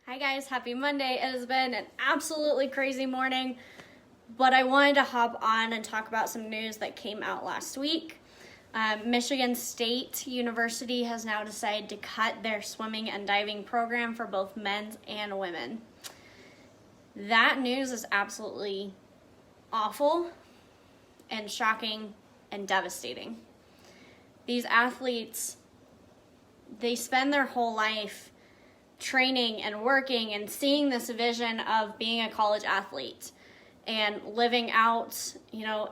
Hi guys, happy Monday. It has been an absolutely crazy morning, but I wanted to hop on and talk about some news that came out last week. Michigan State University has now decided to cut their swimming and diving program for both men's and women. That news is absolutely awful and shocking and devastating. These athletes, they spend their whole life training and working and seeing this vision of being a college athlete and living out,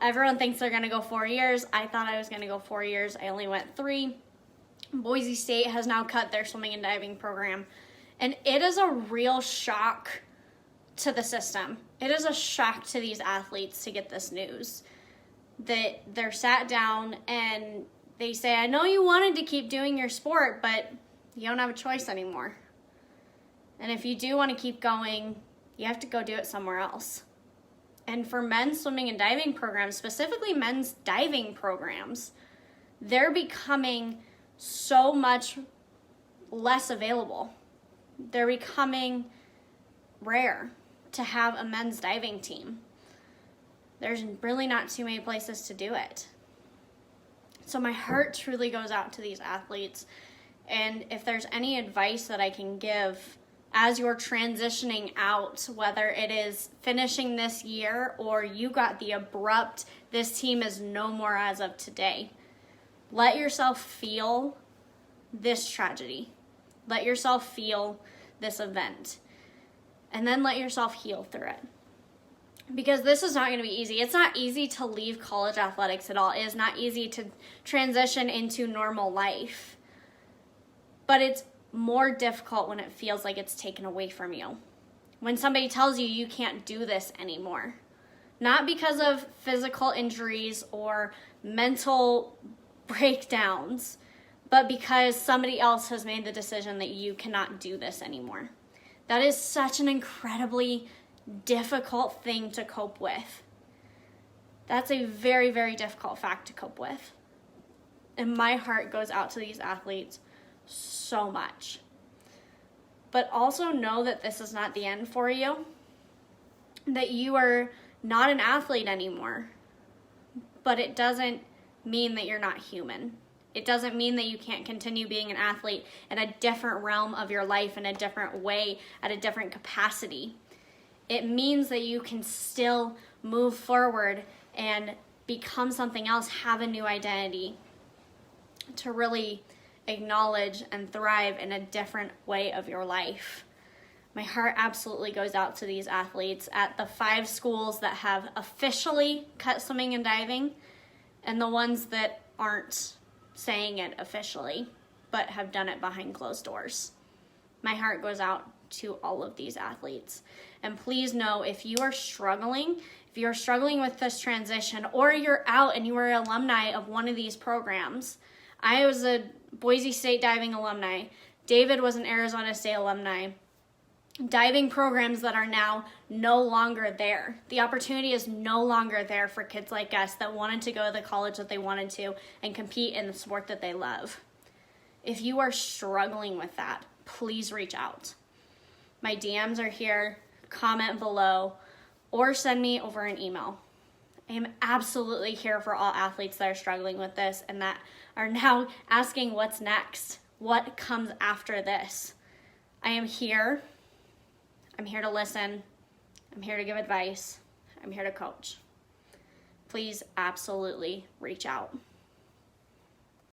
everyone thinks they're going to go 4 years. I thought I was going to go 4 years. I only went 3. Boise State has now cut their swimming and diving program. And it is a real shock to the system. It is a shock to these athletes to get this news. That they're sat down and they say, I know you wanted to keep doing your sport, but you don't have a choice anymore. And if you do want to keep going, you have to go do it somewhere else. And for men's swimming and diving programs, specifically men's diving programs, they're becoming so much less available. They're becoming rare to have a men's diving team. There's really not too many places to do it. So my heart truly goes out to these athletes. And if there's any advice that I can give as you're transitioning out, whether it is finishing this year or you got the abrupt, this team is no more as of today, let yourself feel this tragedy. Let yourself feel this event. And then let yourself heal through it. Because this is not going to be easy. It's not easy to leave college athletics at all. It is not easy to transition into normal life. But it's more difficult when it feels like it's taken away from you. When somebody tells you you can't do this anymore. Not because of physical injuries or mental breakdowns, but because somebody else has made the decision that you cannot do this anymore. That is such an incredibly difficult thing to cope with. That's a very, very difficult fact to cope with. And my heart goes out to these athletes so much. But also know that this is not the end for you. That you are not an athlete anymore. But it doesn't mean that you're not human. It doesn't mean that you can't continue being an athlete in a different realm of your life, in a different way, at a different capacity. It means that you can still move forward and become something else, have a new identity, to really acknowledge and thrive in a different way of your life. My heart absolutely goes out to these athletes at the 5 schools that have officially cut swimming and diving and the ones that aren't saying it officially but have done it behind closed doors. My heart goes out to all of these athletes. And please know, if you are struggling with this transition, or you're out and you are an alumni of one of these programs. I was a Boise State diving alumni. David was an Arizona State alumni. Diving programs that are now no longer there. The opportunity is no longer there for kids like us that wanted to go to the college that they wanted to and compete in the sport that they love. If you are struggling with that, please reach out. My DMs are here. Comment below or send me over an email. I am absolutely here for all athletes that are struggling with this and that are now asking what's next, what comes after this. I am here. I'm here to listen. I'm here to give advice. I'm here to coach. Please absolutely reach out.